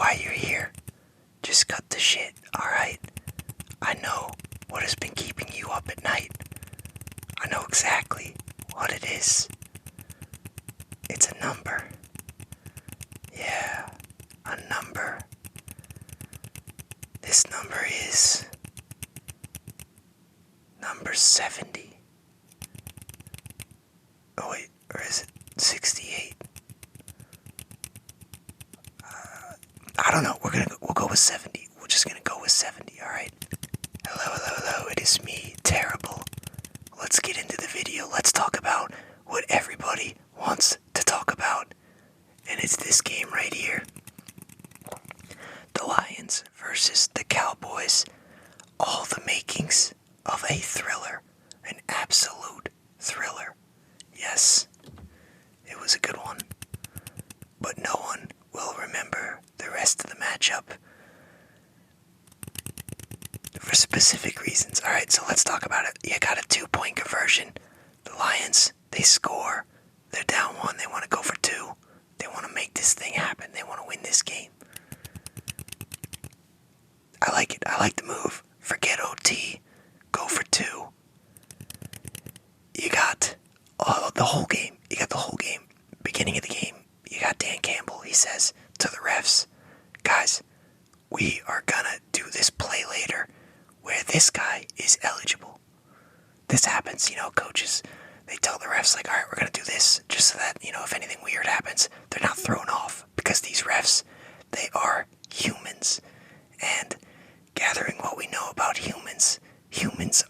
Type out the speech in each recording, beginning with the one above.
why you're here. Just cut the shit, alright? I know what has been keeping you up at night. I know exactly what it is. It's a number. Yeah, a number. This number is number 70. Oh wait, or is it 68? I don't know. We'll go with 70. We're just gonna go with 70. All right. Hello. It is me, Terrible. Let's get into the video. Let's talk about what everybody wants to talk about, and it's this game right here. The Lions versus the Cowboys. All the makings of a thriller, an absolute thriller. Yes, it was a good one, but no one will remember the rest of the matchup for specific reasons. Alright, so let's talk about it. You got a 2-point conversion. The Lions, they score. They're down 1. They want to go for 2. They want to make this thing happen. They want to win this game. I like it. I like the move. Forget OT. Go for 2. You got the whole game. You got the whole game. Beginning of the game, you got Dan Campbell. He says to the refs, guys, we are gonna do this play later where this guy is eligible. This happens, coaches, they tell the refs, like, all right, we're gonna do this just so that, if anything weird happens, they're not thrown off, because these refs, they are humans. And gathering what we know about humans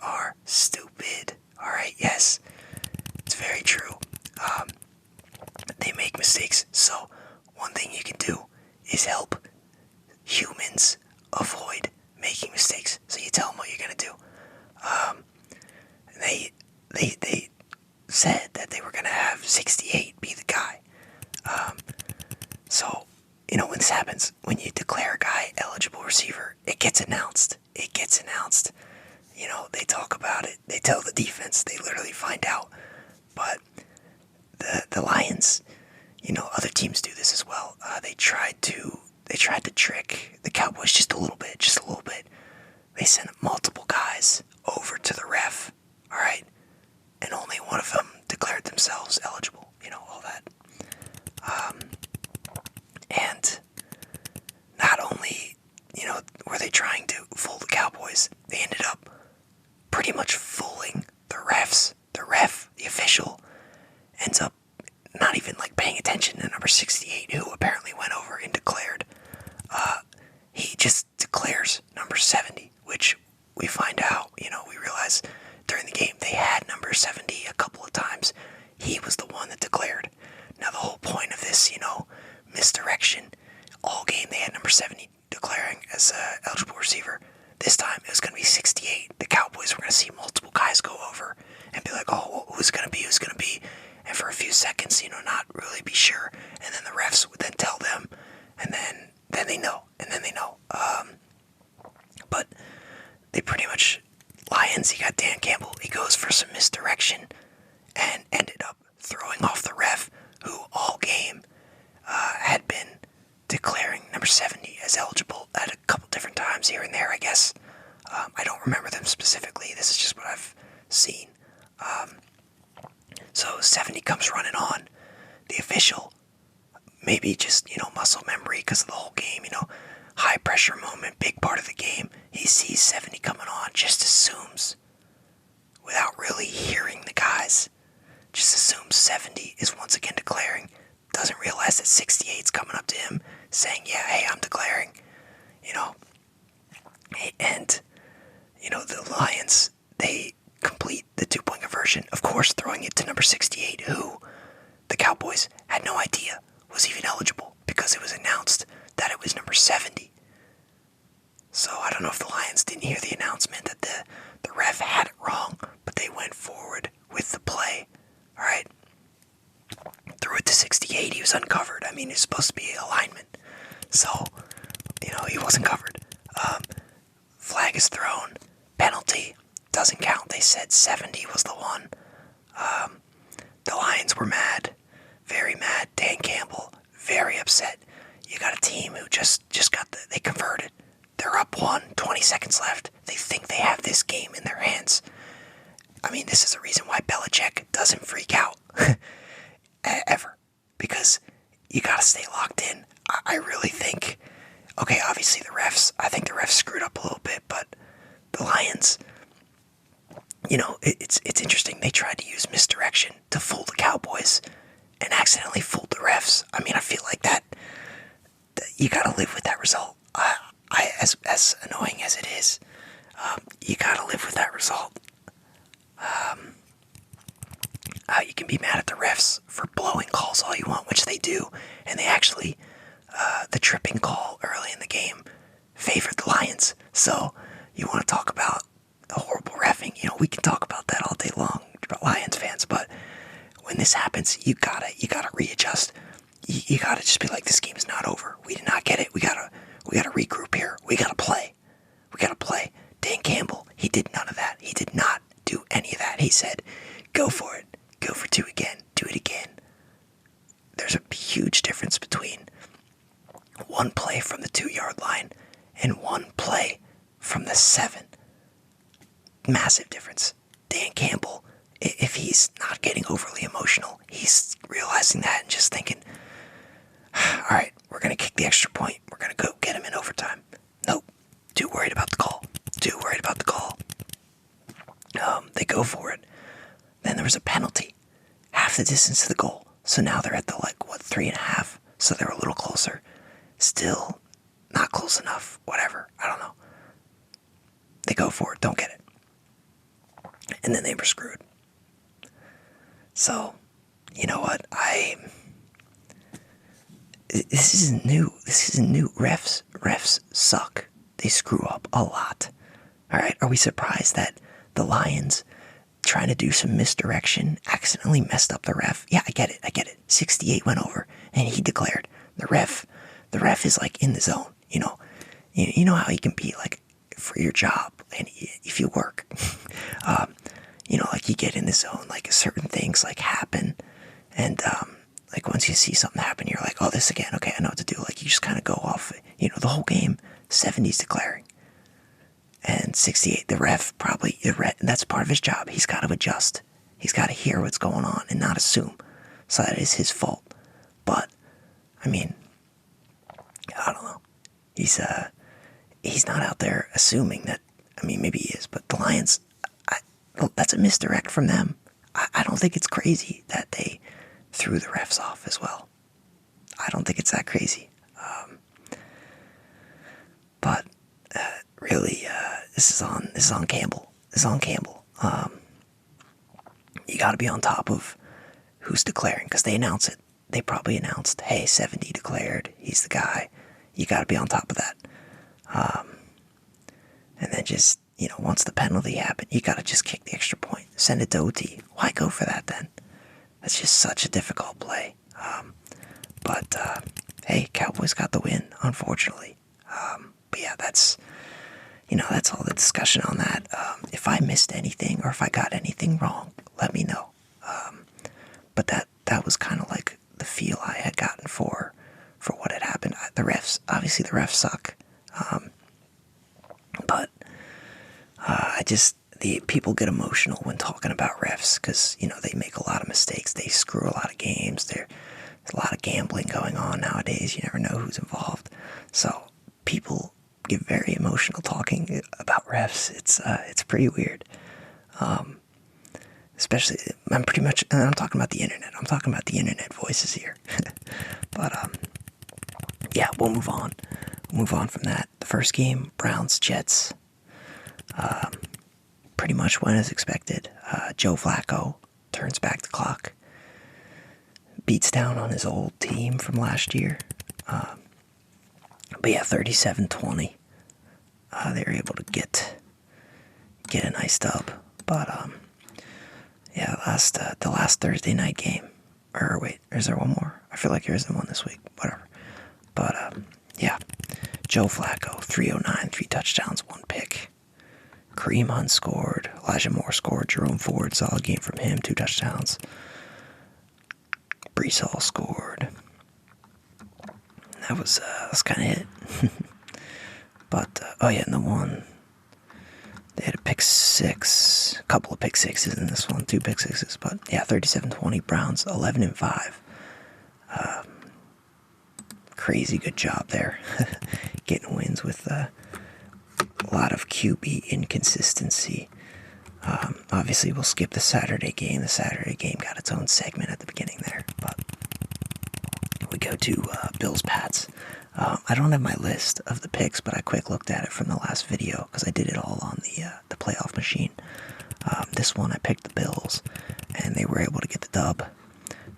are stupid. Alright, yes, it's very true. They make mistakes, so one thing you can do is help humans avoid making mistakes. So you tell them what you're gonna do. They said that they were gonna have 68 be the guy. So when this happens, when you declare a guy eligible receiver, it gets announced. They talk about it. They tell the defense. They literally find out. But the Lions, other teams do this as well. They tried to trick the Cowboys just a little bit. They sent multiple guys over to the ref, all right, and only one of them declared themselves eligible. All that. And not only, were they trying to fool the Cowboys, they ended up pretty much fooling the refs. The official, ends up not even paying attention to number 68, who apparently went over and declared. He just declares number 70, which we find out, we realize during the game they had number 70 a couple of times. He was the one that declared. Now the whole point of this, misdirection, all game they had number 70 declaring as an eligible receiver. This time it was going to be 68. The Cowboys were going to see multiple guys go over and be like, oh, who's going to be? And for a few seconds, not really be sure. And then the refs would then tell them, and then they know. But they pretty much, Lions, he got Dan Campbell. He goes for some misdirection and ended up throwing off the ref, who all game had been declaring number 70 as eligible at a couple different times here and there, I guess. I don't remember them specifically. This is just what I've seen. So 70 comes running on. The official, maybe just, muscle memory because of the whole game, high pressure moment, big part of the game. He sees 70 coming on, just assumes, without really hearing the guys, just assumes 70 is once again declaring. Doesn't realize that 68's coming up to him saying, yeah, hey, I'm declaring, And, the Lions, they complete the 2-point conversion, of course throwing it to number 68, who the Cowboys had no idea was even eligible because it was announced that it was number 70. So I don't know if the Lions didn't hear the announcement that the ref had it wrong, but they went forward with the play. Alright. Threw it to 68, he was uncovered. I mean, it's supposed to be alignment. So, he wasn't covered. Flag is thrown. Penalty. Doesn't count. They said 70 was the one. The Lions were mad. Very mad. Dan Campbell, very upset. You got a team who just they converted. They're up 20 seconds left. They think they have this game in their hands. I mean, this is the reason why Belichick doesn't freak out ever, because you gotta stay locked in. I really think, okay, obviously I think the refs screwed up a little bit, but the Lions, it's interesting. They tried to use misdirection to fool the Cowboys and accidentally fooled the refs. I mean, I feel like that you gotta live with that result. As annoying as it is, you gotta live with that result. You can be mad at the refs for blowing calls all you want, which they do, and they actually, the tripping call early in the game favored the Lions. So you want to talk about the horrible reffing? We can talk about that all day long, about Lions fans. But when this happens, you gotta readjust. You gotta just be like, this game is not over. We did not get it. We gotta regroup here. We gotta play. Dan Campbell, he did none of that. He did not do any of that. He said, go for it. Go for 2 again. Do it again. There's a huge difference between one play from the 2-yard line and one play from the 7. Massive difference. Dan Campbell, if he's not getting overly emotional, he's realizing that and just thinking, all right, we're going to kick the extra point. We're going to go get him in overtime. Nope. Too worried about the call. They go for it. Then there was a penalty. Half the distance to the goal. So now they're at the 3.5. So they're a little closer. Still not close enough. Whatever. I don't know. They go for it. Don't get it. And then they were screwed. So, you know what? This isn't new. Refs suck. They screw up a lot. Alright, are we surprised that the Lions, trying to do some misdirection, accidentally messed up the ref? Yeah, I get it. 68 went over, and he declared. The ref is in the zone, You know how he can be for your job, and if you work, you get in the zone, certain things happen, and once you see something happen, you're like, oh, this again, okay, I know what to do. You just kind of go off, the whole game. 70's declaring, and 68, the ref, that's part of his job. He's got to adjust. He's got to hear what's going on and not assume. So that is his fault. But, I mean, I don't know. He's not out there assuming that. I mean, maybe he is, but the Lions, that's a misdirect from them. I don't think it's crazy that they threw the refs off as well. I don't think it's that crazy. But really, this is on Campbell. You got to be on top of who's declaring, because they announce it. They probably announced, hey, 70 declared. He's the guy. You got to be on top of that. And then just, once the penalty happened, you got to just kick the extra point. Send it to OT. Why go for that then? That's just such a difficult play. But hey, Cowboys got the win, unfortunately. But yeah, that's all the discussion on that. If I missed anything or if I got anything wrong, let me know. But that was kind of the feel I had gotten for what had happened. The refs suck. But the people get emotional when talking about refs because, they make a lot of mistakes. They screw a lot of games. There's a lot of gambling going on nowadays. You never know who's involved. So people get very emotional talking about refs. It's pretty weird. Especially, I'm talking about the internet. I'm talking about the internet voices here. But, yeah, we'll move on. We'll move on from that. The first game, Browns-Jets. Pretty much went as expected. Joe Flacco turns back the clock. Beats down on his old team from last year. But yeah, 37-20. They were able to get a nice dub. But, yeah, the last Thursday night game. Or wait, is there one more? I feel like there isn't one this week. Whatever. But, yeah. Joe Flacco, 309, 3 touchdowns, 1 pick. Kareem Hunt scored. Elijah Moore scored. Jerome Ford, solid game from him, 2 touchdowns. Brees Hall scored. that's kind of it. But, oh yeah, and the one, they had a pick six, a couple of pick sixes in this one, 2 pick sixes, but yeah, 37-20, Browns 11-5. Crazy good job there, getting wins with a lot of QB inconsistency. Obviously, we'll skip the Saturday game. The Saturday game got its own segment at the beginning there, but we go to Bills-Pats. I don't have my list of the picks, but I quick looked at it from the last video because I did it all on the playoff machine. This one, I picked the Bills, and they were able to get the dub,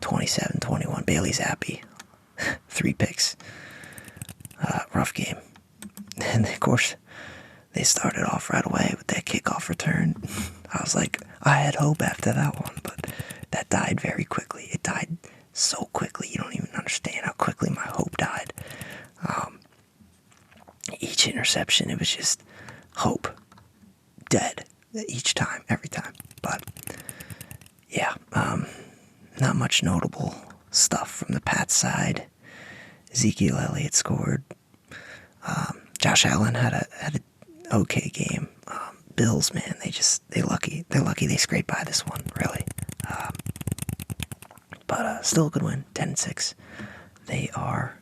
27-21. Bailey Zappi, 3 picks. Rough game. And, of course, they started off right away with that kickoff return. I was like, I had hope after that one, but that died very quickly. It died so quickly, you don't even understand how quickly my hope died. Each interception, it was just hope. Dead. Each time, every time. But, yeah, not much notable stuff from the Pats side. Ezekiel Elliott scored. Josh Allen had a okay game. Bills, man, they're lucky they scraped by this one, really. But still a good win, 10-6. They are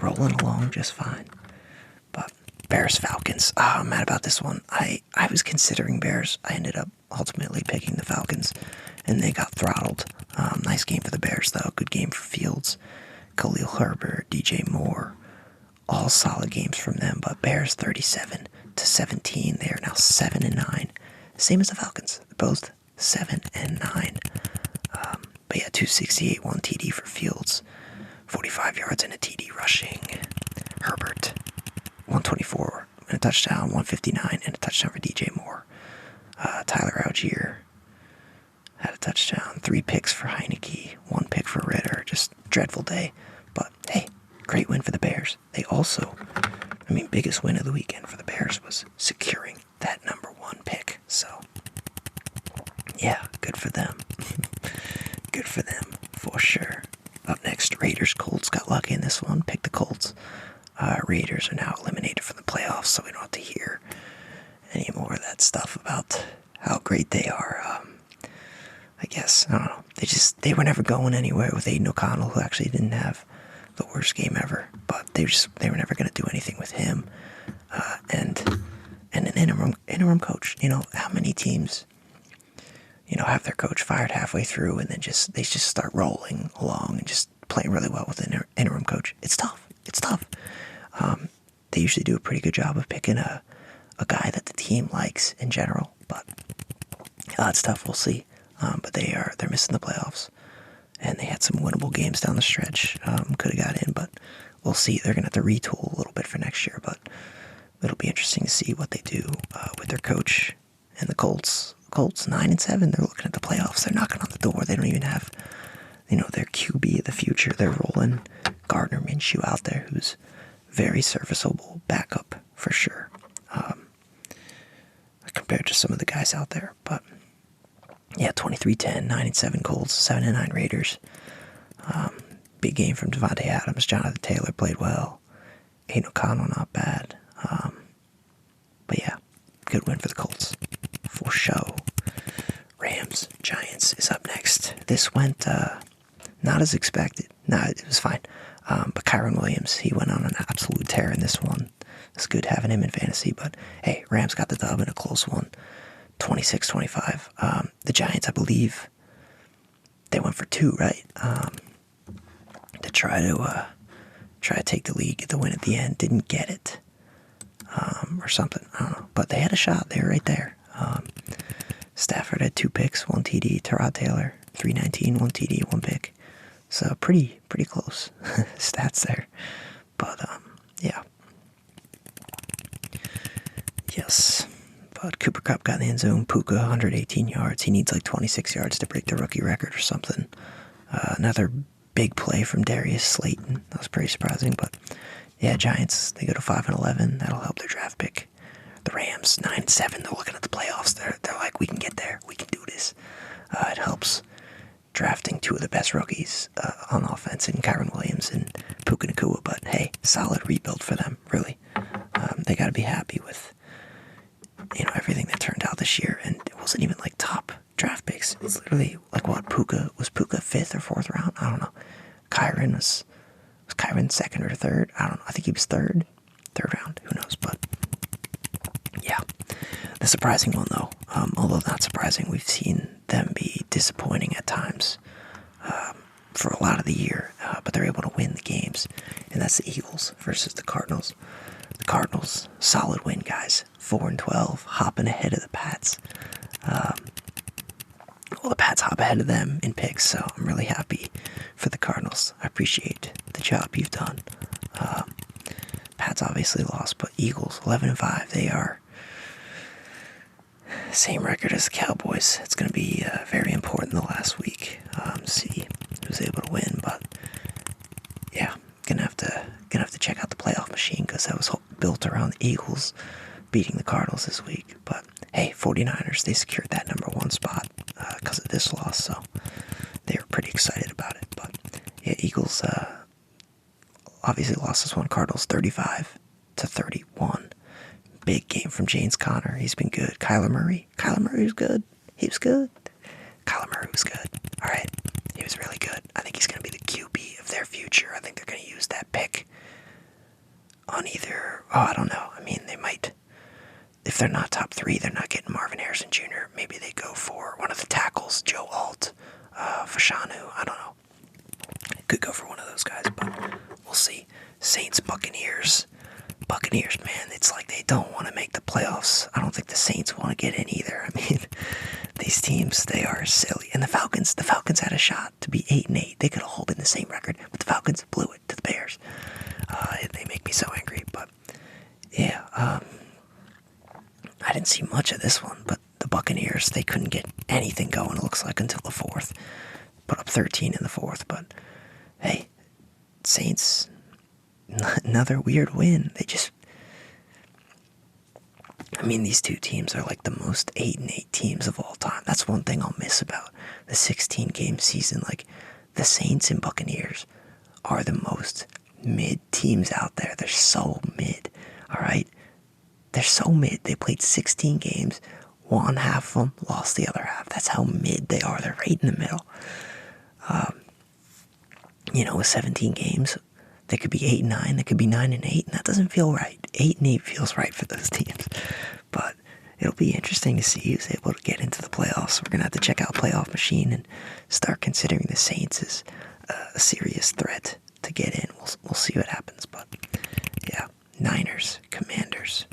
rolling along just fine. But Bears Falcons, I'm mad about this one. I was considering Bears. I ended up ultimately picking the Falcons, and they got throttled. Nice game for the Bears, though. Good game for Fields, Khalil Herbert, DJ Moore. All solid games from them, but Bears 37-17. They are now 7-9. Same as the Falcons. They're both 7-9. But yeah, 268, 1 TD for Fields, 45 yards and a TD rushing. Herbert, 124 and a touchdown, 159 and a touchdown for DJ Moore. Tyler Algier had a touchdown, 3 picks for Heineke, 1 pick for Ritter. Just dreadful day. But hey, great win for the Bears. They also, biggest win of the weekend for the Bears was securing that number 1 pick. So, yeah, good for them. Good for them, for sure. Up next, Raiders. Colts got lucky in this one. Picked the Colts. Raiders are now eliminated from the playoffs, so we don't have to hear any more of that stuff about how great they are. I guess, I don't know. They were never going anywhere with Aiden O'Connell, who actually didn't have the worst game ever, but they were never going to do anything with him. And an interim coach. How many teams have their coach fired halfway through and then they just start rolling along and just playing really well with an interim coach? It's tough. They usually do a pretty good job of picking a guy that the team likes in general, but it's tough. We'll see. But they're missing the playoffs, and they had some winnable games down the stretch. Could have got in, but we'll see. They're going to have to retool a little bit for next year, but it'll be interesting to see what they do with their coach and the Colts. Colts 9-7. They're looking at the playoffs. They're knocking on the door. They don't even have, their QB of the future. They're rolling Gardner Minshew out there, who's very serviceable backup for sure, compared to some of the guys out there. But yeah, 23-10, 9-7 Colts, 7-9 Raiders. Big game from Devontae Adams. Jonathan Taylor played well. Aiden O'Connell not bad. But yeah, good win for the Colts, for show. Rams, Giants is up next. This went not as expected. No, it was fine. But Kyron Williams, he went on an absolute tear in this one. It's good having him in fantasy, but hey, Rams got the dub in a close one, 26-25. The Giants, I believe, they went for 2, right? To try to take the lead, get the win at the end. Didn't get it, or something. I don't know, but they had a shot. They were right there. Stafford had 2 picks, 1 TD. Tyrod Taylor, 319, 1 TD, 1 pick. So pretty close stats there. But yeah. Yes. But Cooper Kupp got in the end zone. Puka, 118 yards. He needs like 26 yards to break the rookie record or something. Another big play from Darius Slayton. That was pretty surprising. But yeah, Giants, they go to 5-11. That'll help their draft pick. The Rams, 9-7. They're looking at the playoffs. They're like, we can get there. We can do this. It helps drafting two of the best rookies on offense in Kyron Williams and Puka Nacua. But hey, solid rebuild for them, really. They got to be happy with everything that turned out this year, and it wasn't even like top draft picks. It's literally like what Puka was 5th or 4th round. I don't know. Kyron was Kyron 2nd or 3rd. I don't know. I think he was third round. Who knows? But yeah, the surprising one though, although not surprising, we've seen them be disappointing at times for a lot of the year, but they're able to win the games, and that's the Eagles versus the Cardinals. The Cardinals, solid win, guys. 4-12, hopping ahead of the Pats. Well, the Pats hop ahead of them in picks, so I'm really happy for the Cardinals. I appreciate the job you've done. Pats obviously lost, but Eagles, 11-5, they are same record as the Cowboys. It's going to be very important the last week. See who's able to win, but yeah, gonna have to check out the playoff machine because that was built around the Eagles beating the Cardinals this week. But hey, 49ers, they secured that number 1 spot because of this loss, so they were pretty excited about it. But yeah, Eagles obviously lost this one. Cardinals 35-31. Big game from James Conner. He's been good. Kyler Murray was good. He was good. Kyler Murray was good. All right, he was really good. I think he's going to be the QB of their future. I think they're going to use that pick on either. Oh, I don't know. I mean, they might. If they're not top 3, they're not getting Marvin Harrison Jr. Maybe they go for one of the tackles, Joe Alt, Fashanu. I don't know. Could go for one of those guys, but we'll see. Saints, Buccaneers. Buccaneers, man, it's like they don't want to make the playoffs. I don't think the Saints want to get in either. I mean, these teams, they are silly. And the Falcons had a shot to be 8-8. They could have held in the same record, but the Falcons blew it to the Bears. They make me so angry, but yeah, I didn't see much of this one, but the Buccaneers, they couldn't get anything going, it looks like, until the 4th. Put up 13 in the 4th, but hey, Saints, another weird win. These two teams are like the most 8-8 teams of all time. That's one thing I'll miss about the 16-game season. Like, the Saints and Buccaneers are the most mid teams out there. They're so mid, all right? They're so mid. They played 16 games, won half of them, lost the other half. That's how mid they are. They're right in the middle. With 17 games, they could be 8-9, they could be 9-8, and that doesn't feel right. 8-8 feels right for those teams. But it'll be interesting to see who's able to get into the playoffs. We're going to have to check out Playoff Machine and start considering the Saints as a serious threat to get in. We'll see what happens. But yeah, Niners, Commanders.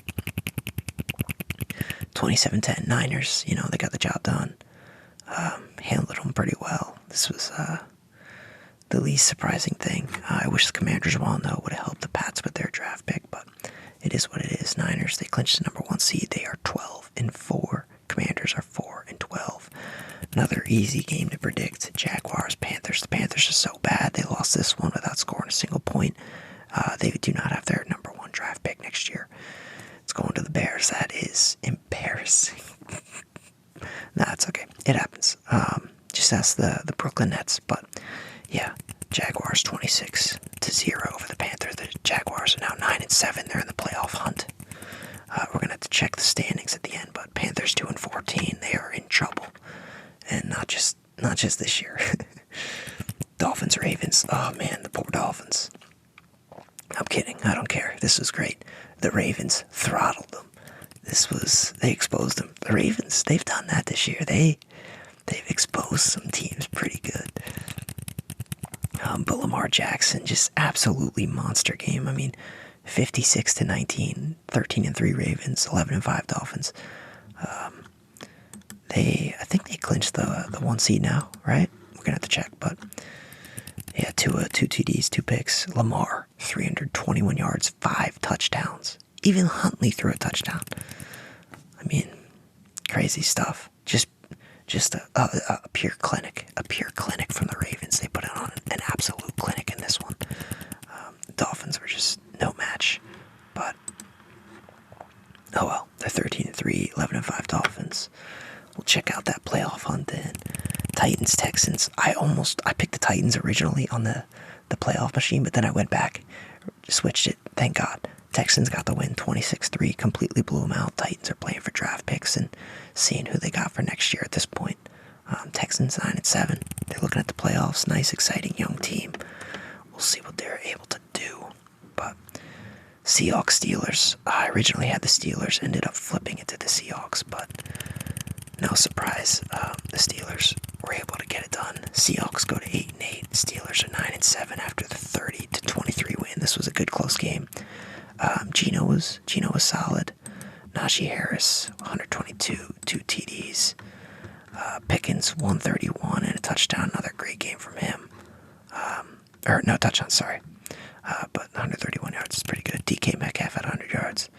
27-10, Niners, they got the job done. Handled them pretty well. This was the least surprising thing. I wish the Commanders won, though. Would have helped the Pats with their draft pick, but it is what it is. Niners, they clinched the number 1 seed. They are 12-4. Commanders are 4-12. Another easy game to predict. Jaguars, Panthers. The Panthers are so bad. They lost this one without scoring a single point. They do not have their number 1 draft pick next year. It's going to the Bears. That is embarrassing. Nah, it's okay. It happens. Just ask the Brooklyn Nets. But yeah, Jaguars 26-0 over the Panthers. The Jaguars are now 9-7. They're in the playoff hunt. We're gonna have to check the standings at the end. But Panthers 2-14. They are in trouble, and not just this year. Dolphins, Ravens. Oh man, the poor Dolphins. I'm kidding. I don't care. This was great. The Ravens throttled them. They exposed them. The Ravens, they've done that this year. They've exposed some teams pretty good. But Lamar Jackson, just absolutely monster game. 56-19, 13-3 Ravens, 11-5 Dolphins. I think they clinched the 1 seed now, right? We're gonna have to check, but yeah, two TDs, 2 picks. Lamar, 321 yards, 5 touchdowns. Even Huntley threw a touchdown. Crazy stuff. Just a pure clinic. A pure clinic from the Ravens. They put on an absolute clinic in this one. The Dolphins were just no match. But, oh well. They're 13-3, 11-5 Dolphins. We'll check out that playoff hunt then. Titans, Texans. I picked the Titans originally on the playoff machine, but then I went back, switched it. Thank God. Texans got the win, 26-3, completely blew them out. Titans are playing for draft picks and seeing who they got for next year at this point. Texans 9-7. They're looking at the playoffs. Nice, exciting young team. We'll see what they're able to do. But Seahawks, Steelers. I originally had the Steelers, ended up flipping it to the Seahawks, but no surprise. The Steelers were able to get it done. Seahawks go to 8-8. Steelers are 9-7 after the 30-23 win. This was a good close game. Geno was solid. Najee Harris, 122, 2 TDs. Pickens, 131 and a touchdown. Another great game from him. Or no touchdown, sorry. But 131 yards is pretty good. DK Metcalf at 100 yards.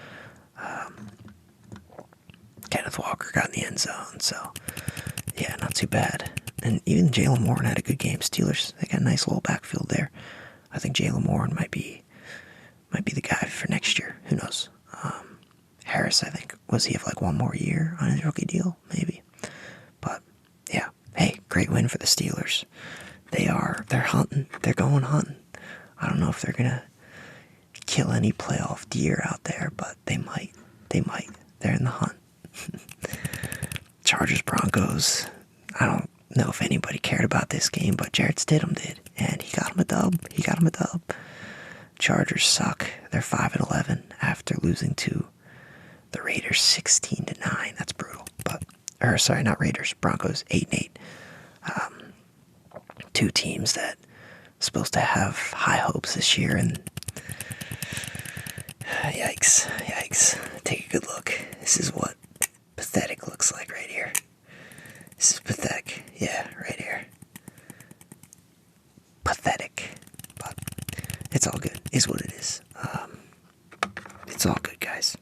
Kenneth Walker got in the end zone, so yeah, not too bad. And even Jalen Warren had a good game. Steelers, they got a nice little backfield there. I think Jalen Warren might be the guy for next year. Who knows? Harris, I think, was he have like one more year on his rookie deal? Maybe. But yeah, hey, great win for the Steelers. They're hunting. They're going hunting. I don't know if they're gonna kill any playoff deer out there, but they might. They're in the hunt. Chargers, Broncos. I don't know if anybody cared about this game, but Jarrett Stidham did, and he got him a dub. Chargers suck. They're 5-11 after losing to the Raiders 16-9. That's brutal. Not Raiders. Broncos 8-8. Two teams that supposed to have high hopes this year, and yikes. Take a good look. This is what pathetic looks like right here. This is pathetic. Yeah, right here. Pathetic. But it's all good. Is what it is. It's all good, guys.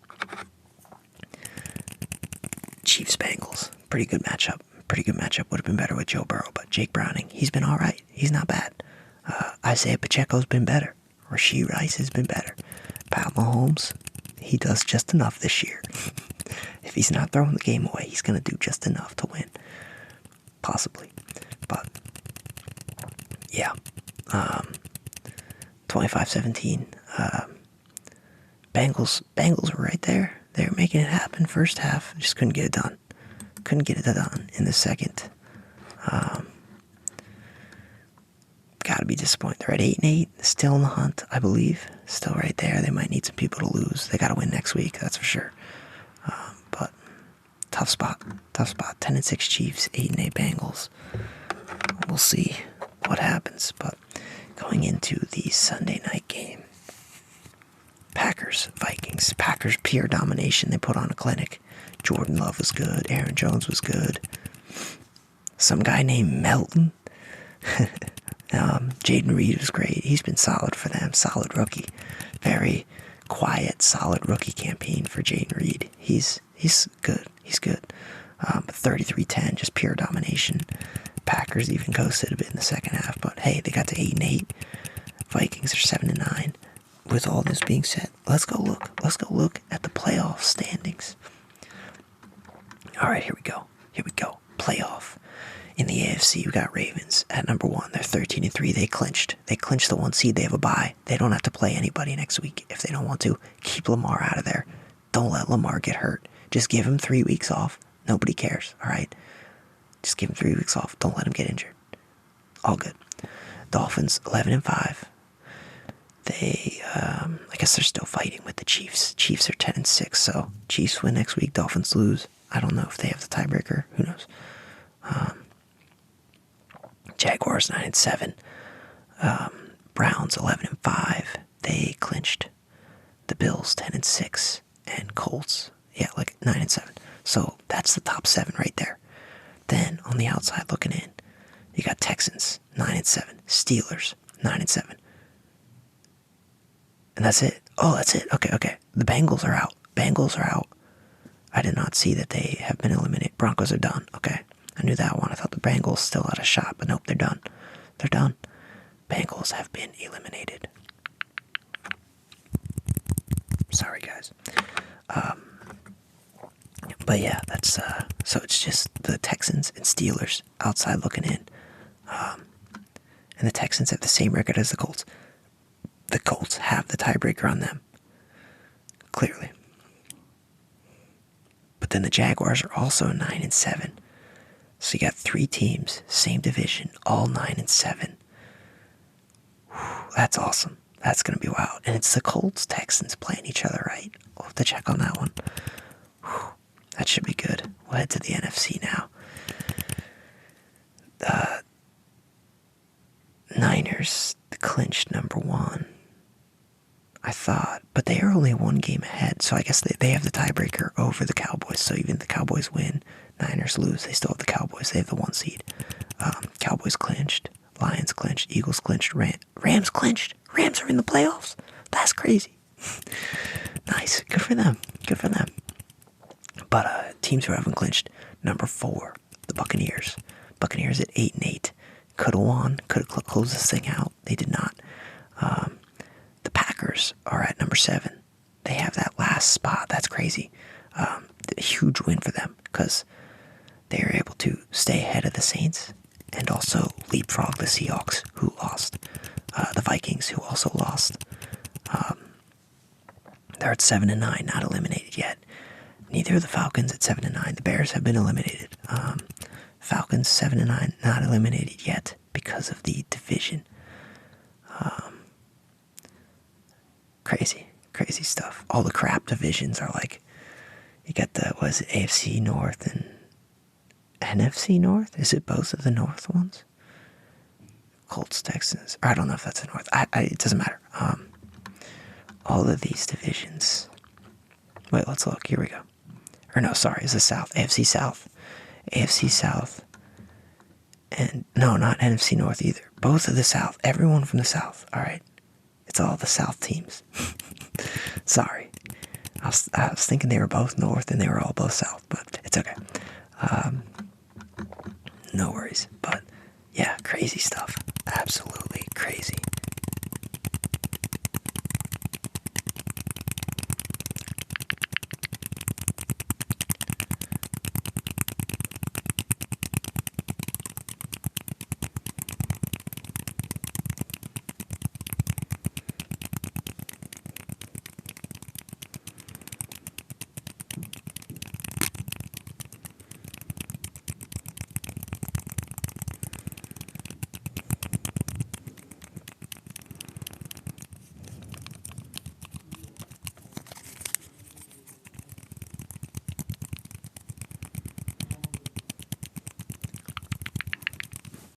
Chiefs Bengals. Pretty good matchup. Would have been better with Joe Burrow, but Jake Browning, he's been all right. He's not bad. Isaiah Pacheco's been better. Rashee Rice has been better. Pat Mahomes, he does just enough this year. If he's not throwing the game away, he's going to do just enough to win. Possibly. But, yeah. 25-17. Bengals were right there. They were making it happen first half. Just couldn't get it done. In the second. Gotta be disappointed. They're at 8-8. Still in the hunt, I believe. Still right there. They might need some people to lose. They gotta win next week, that's for sure. But tough spot. 10-6 Chiefs, 8-8 Bengals. We'll see what happens. But going into the Sunday night game, Packers, Vikings. Packers pure domination. They put on a clinic. Jordan Love was good. Aaron Jones was good. Some guy named Melton. Jaden Reed was great. He's been solid for them. Solid rookie. Very quiet, solid rookie campaign for Jaden Reed. He's good. 33-10, just pure domination. Packers even coasted a bit in the second half, but hey, they got to 8-8. Vikings are 7-9. With all this being said, let's go look at the playoff standings. All right, here we go. Playoff. In the AFC, we got Ravens at number 1. They're 13-3. They clinched the 1 seed. They have a bye. They don't have to play anybody next week if they don't want to. Keep Lamar out of there. Don't let Lamar get hurt. Just give him 3 weeks off. Nobody cares, all right? Just give him 3 weeks off. Don't let him get injured. All good. Dolphins 11-5. They, I guess they're still fighting with the Chiefs. Chiefs are 10-6, so Chiefs win next week. Dolphins lose. I don't know if they have the tiebreaker. Who knows? Jaguars 9-7. Browns 11-5. They clinched. The Bills 10-6, and Colts 9-7. So that's the top 7 right there. Then on the outside looking in, you got Texans 9-7, Steelers 9-7, and that's it. Oh, that's it. Okay. The Bengals are out. I did not see that they have been eliminated. Broncos are done. Okay. I knew that one. I thought the Bengals still had a shot, but nope, they're done. Bengals have been eliminated. Sorry, guys. But yeah, that's So it's just the Texans and Steelers outside looking in. And the Texans have the same record as the Colts. The Colts have the tiebreaker on them. Clearly. But then the Jaguars are also 9-7. So you got 3 teams, same division, all 9-7. That's awesome. That's going to be wild. And it's the Colts, Texans playing each other, right? We'll have to check on that one. That should be good. We'll head to the NFC now. Niners clinched number 1. I thought, but they are only 1 game ahead, so I guess they have the tiebreaker over the Cowboys. So even if the Cowboys win, Niners lose, they still have the Cowboys. They have the 1 seed. Cowboys clinched, Lions clinched, Eagles clinched, Rams clinched. Rams are in the playoffs. That's crazy. Nice, good for them. Good for them. But teams who haven't clinched, number 4, the Buccaneers. Buccaneers at 8-8. Could have won. Could have closed this thing out. They did not. The Packers are at number 7. They have that last spot. That's crazy. A huge win for them because they are able to stay ahead of the Saints and also leapfrog the Seahawks, who lost. The Vikings, who also lost. They're at 7-9, not eliminated yet. Neither of the Falcons at 7-9. The Bears have been eliminated. Falcons 7-9, not eliminated yet because of the division. Crazy stuff. All the crap divisions are like, you got the, what is it, AFC North and NFC North? Is it both of the North ones? Colts, Texans, or I don't know if that's the North. It doesn't matter. All of these divisions. Wait, let's look. Here we go. Or no, sorry, it's the South. AFC South. AFC South. And no, not NFC North either. Both of the South. Everyone from the South. All right. It's all the South teams. Sorry. I was thinking they were both North and they were all both South, but it's okay.